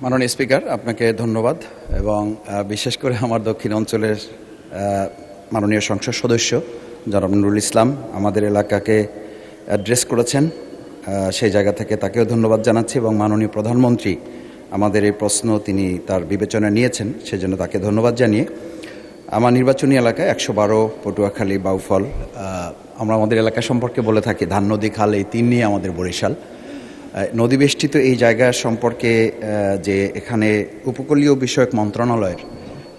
মাননীয় স্পিকার, আপনাকে ধন্যবাদ এবং বিশেষ করে আমার দক্ষিণ অঞ্চলের মাননীয় সংসদ সদস্য জনাব নুরুল ইসলাম আমাদের এলাকাকে অ্যাড্রেস করেছেন, সেই জায়গা থেকে তাকেও ধন্যবাদ জানাচ্ছি এবং মাননীয় প্রধানমন্ত্রী আমাদের এই প্রশ্ন তিনি তার বিবেচনায় নিয়েছেন, সেজন্য তাকে ধন্যবাদ জানিয়ে আমার নির্বাচনী এলাকায় ১১২ পটুয়াখালী বাউফল, আমরা আমাদের এলাকা সম্পর্কে বলে থাকি ধান নদী খাল, এই তিন নিয়ে আমাদের বরিশাল। নদীবেষ্টিত এই জায়গা সম্পর্কে যে এখানে উপকূলীয় বিষয়ক মন্ত্রণালয়ের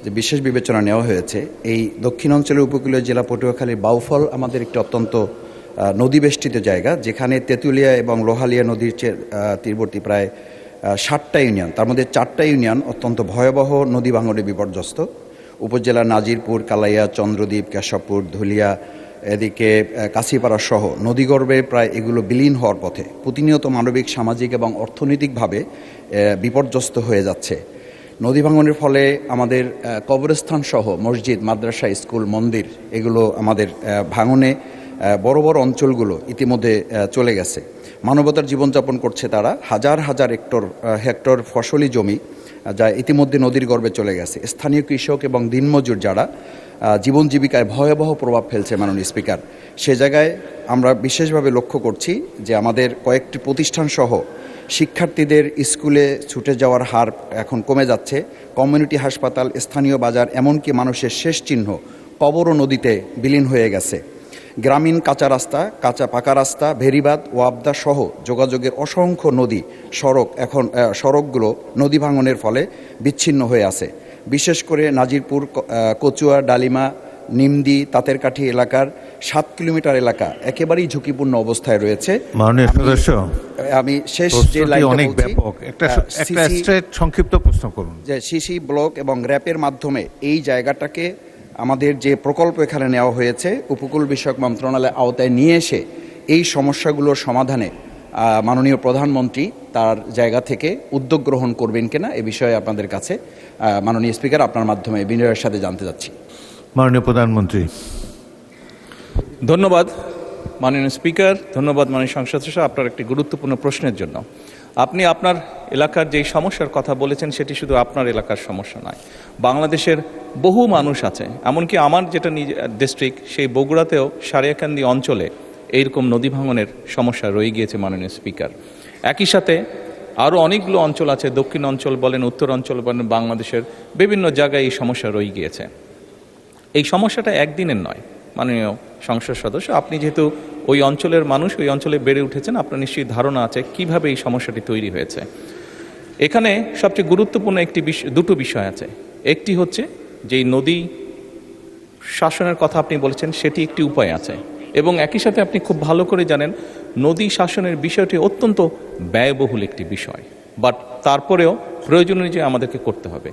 যে বিশেষ বিবেচনা নেওয়া হয়েছে, এই দক্ষিণ অঞ্চলের উপকূলীয় জেলা পটুয়াখালীর বাউফল আমাদের একটি অত্যন্ত নদীবেষ্টিত জায়গা, যেখানে তেঁতুলিয়া এবং লোহালিয়া নদীর তীরবর্তী প্রায় 60টা ইউনিয়ন, তার মধ্যে 4টা ইউনিয়ন অত্যন্ত ভয়াবহ নদী ভাঙনে বিপর্যস্ত। উপজেলা নাজিরপুর, কালাইয়া, চন্দ্রদ্বীপ, কেশবপুর, ধুলিয়া, এদিকে কাশিপাড়া সহ নদীগর্ভে প্রায় এগুলো বিলীন হওয়ার পথে, প্রতিনিয়ত মানবিক, সামাজিক এবং অর্থনৈতিকভাবে বিপর্যস্ত হয়ে যাচ্ছে। নদী ভাঙনের ফলে আমাদের কবরস্থান সহ মসজিদ, মাদ্রাসা, স্কুল, মন্দির এগুলো আমাদের ভাঙনে বড় বড় অঞ্চলগুলো ইতিমধ্যে চলে গেছে। মানবতার জীবনযাপন করছে তারা, হাজার হাজার হেক্টর ফসলি জমি যা ইতিমধ্যে নদীর গর্ভে চলে গেছে। স্থানীয় কৃষক এবং দিনমজুর যারা জীবন জীবিকায় ভয়াবহ প্রভাব ফেলছে মাননীয় স্পিকার, সে জায়গায় আমরা বিশেষভাবে লক্ষ্য করছি যে আমাদের কয়েকটি প্রতিষ্ঠান সহ শিক্ষার্থীদের স্কুলে ছুটে যাওয়ার হার এখন কমে যাচ্ছে। কমিউনিটি হাসপাতাল, স্থানীয় বাজার, এমনকি মানুষের শেষ চিহ্ন কবরও নদীতে বিলীন হয়ে গেছে। গ্রামীণ কাঁচা রাস্তা, কাঁচা পাকা রাস্তা, ভেরিবাঁধ, ওয়াবদা সহ যোগাযোগের অসংখ্য নদী সড়কগুলো নদী ভাঙনের ফলে বিচ্ছিন্ন হয়ে আছে। বিশেষ করে নাজিরপুর, কচুয়া, ডালিমা, নিমদি, তাঁতেরকাঠি এলাকার 7 কিলোমিটার এলাকা একেবারেই ঝুঁকিপূর্ণ অবস্থায় রয়েছে। মাননীয় সদস্য, আমি শেষ যে অনেক ব্যাপক একটা সংক্ষিপ্ত প্রশ্ন করুন। যে সিসি ব্লক এবং র্যাপের মাধ্যমে এই জায়গাটাকে আমাদের যে প্রকল্প এখানে নেওয়া হয়েছে উপকূল বিষয়ক মন্ত্রণালয়ের আওতায় নিয়ে এসে এই সমস্যাগুলোর সমাধানে মাননীয় প্রধানমন্ত্রী তার জায়গা থেকে উদ্যোগ গ্রহণ করবেন কিনা এ বিষয়ে আপনাদের কাছে মাননীয় স্পিকার আপনার মাধ্যমে বিনয়ের সাথে জানতে চাচ্ছি। মাননীয় প্রধানমন্ত্রী। ধন্যবাদ মাননীয় স্পিকার, ধন্যবাদ মাননীয় সংসদ সদস্য আপনার একটি গুরুত্বপূর্ণ প্রশ্নের জন্য। আপনি আপনার এলাকার যেই সমস্যার কথা বলেছেন সেটি শুধু আপনার এলাকার সমস্যা নয়, বাংলাদেশের বহু মানুষ আছে, এমনকি আমার যেটা ডিস্ট্রিক্ট সেই বগুড়াতেও সারিয়াকান্দি অঞ্চলে এইরকম নদী ভাঙনের সমস্যা রয়ে গিয়েছে মাননীয় স্পিকার। একই সাথে আরও অনেকগুলো অঞ্চল আছে, দক্ষিণ অঞ্চল বলেন, উত্তর অঞ্চল বলেন, বাংলাদেশের বিভিন্ন জায়গায় এই সমস্যা রয়ে গিয়েছে। এই সমস্যাটা একদিনের নয় মাননীয় সংসদ সদস্য, আপনি যেহেতু ওই অঞ্চলের মানুষ, ওই অঞ্চলে বেড়ে উঠেছেন, আপনার নিশ্চয়ই ধারণা আছে কিভাবে এই সমস্যাটি তৈরি হয়েছে। এখানে সবচেয়ে গুরুত্বপূর্ণ দুটো বিষয় আছে। একটি হচ্ছে যেই নদী শাসনের কথা আপনি বলেছেন সেটি একটি উপায় আছে, এবং একই সাথে আপনি খুব ভালো করে জানেন নদী শাসনের বিষয়টি অত্যন্ত ব্যয়বহুল একটি বিষয়, বাট তারপরেও প্রয়োজন অনুযায়ী আমাদেরকে করতে হবে।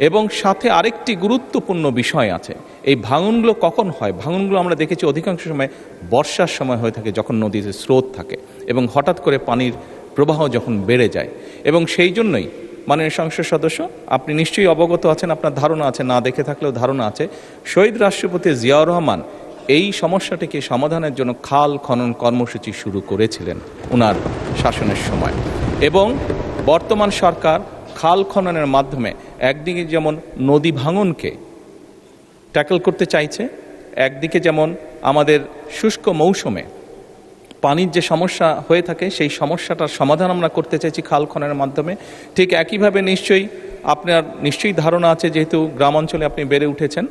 এবং সাথে আরেকটি গুরুত্বপূর্ণ বিষয় আছে, এই ভাঙনগুলো কখন হয়? ভাঙনগুলো আমরা দেখেছি অধিকাংশ সময় বর্ষার সময় হয়ে থাকে, যখন নদীতে স্রোত থাকে এবং হঠাৎ করে পানির প্রবাহ যখন বেড়ে যায়। এবং সেই জন্যই মাননীয় সংসদ সদস্য আপনি নিশ্চয়ই অবগত আছেন, আপনার ধারণা আছে, না দেখে থাকলেও ধারণা আছে, শহীদ রাষ্ট্রপতি জিয়াউর রহমান এই সমস্যাটিকে সমাধানের জন্য খাল খনন কর্মসূচি শুরু করেছিলেন ওনার শাসনের সময়। এবং বর্তমান সরকার খাল খননের মাধ্যমে একদিকে যেমন নদী ভাঙনকে ট্যাকল করতে চাইছে, একদিকে যেমন আমাদের শুষ্ক মৌসুমে পানির যে সমস্যা হয়ে থাকে সেই সমস্যাটার সমাধান আমরা করতে চাইছি খাল খননের মাধ্যমে। ঠিক একইভাবে আপনার নিশ্চয়ই ধারণা আছে, যেহেতু গ্রাম অঞ্চলে আপনি বেড়ে উঠেছেন,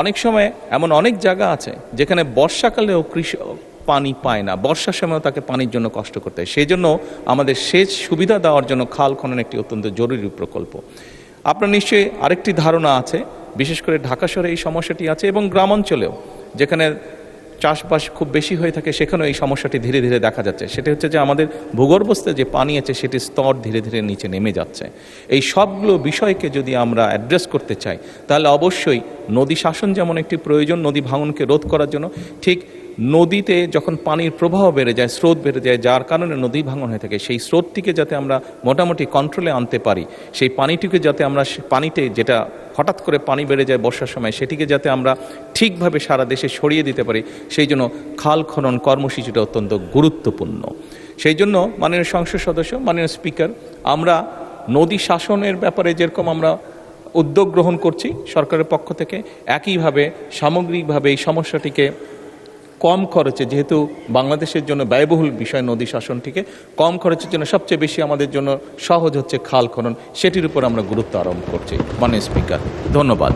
অনেক সময় এমন অনেক জায়গা আছে যেখানে বর্ষাকালেও কৃষক পানি পায় না, বর্ষার সময়ও তাকে পানির জন্য কষ্ট করতে হয়। সেই জন্য আমাদের সেচ সুবিধা দেওয়ার জন্য খাল খনন একটি অত্যন্ত জরুরি প্রকল্প। আপনার নিশ্চয়ই আরেকটি ধারণা আছে, বিশেষ করে ঢাকা শহরে এই সমস্যাটি আছে, এবং গ্রাম অঞ্চলেও যেখানে চাষবাস খুব বেশি হয়ে থাকে সেখানেও এই সমস্যাটি ধীরে ধীরে দেখা যাচ্ছে। সেটা হচ্ছে যে আমাদের ভূগর্ভস্থ যে পানি আছে সেটির স্তর ধীরে ধীরে নিচে নেমে যাচ্ছে। এই সবগুলো বিষয়কে যদি আমরা অ্যাড্রেস করতে চাই তাহলে অবশ্যই নদী শাসন যেমন একটি প্রয়োজন নদী ভাঙনকে রোধ করার জন্য, ঠিক নদীতে যখন পানির প্রবাহ বেড়ে যায়, স্রোত বেড়ে যায়, যার কারণে নদী ভাঙন হয়ে থাকে, সেই স্রোতটিকে যাতে আমরা মোটামুটি কন্ট্রোলে আনতে পারি, সেই পানিটিকে যাতে আমরা পানিতে যেটা হঠাৎ করে পানি বেড়ে যায় বর্ষার সময় সেটিকে যাতে আমরা ঠিকভাবে সারা দেশে ছড়িয়ে দিতে পারি, সেই জন্য খাল খনন কর্মসূচিটা অত্যন্ত গুরুত্বপূর্ণ। সেই জন্য মাননীয় সংসদ সদস্য, মাননীয় স্পিকার, আমরা নদী শাসনের ব্যাপারে যেরকম আমরা উদ্যোগ গ্রহণ করছি সরকারের পক্ষ থেকে, একইভাবে সামগ্রিকভাবে এই সমস্যাটিকে কম খরচে, যেহেতু বাংলাদেশের জন্য ব্যয়বহুল বিষয় নদী শাসনটিকে কম খরচের জন্য সবচেয়ে বেশি আমাদের জন্য সহজ হচ্ছে খাল খনন, সেটির উপর আমরা গুরুত্ব আরোপ করছি। মাননীয় স্পিকার, ধন্যবাদ।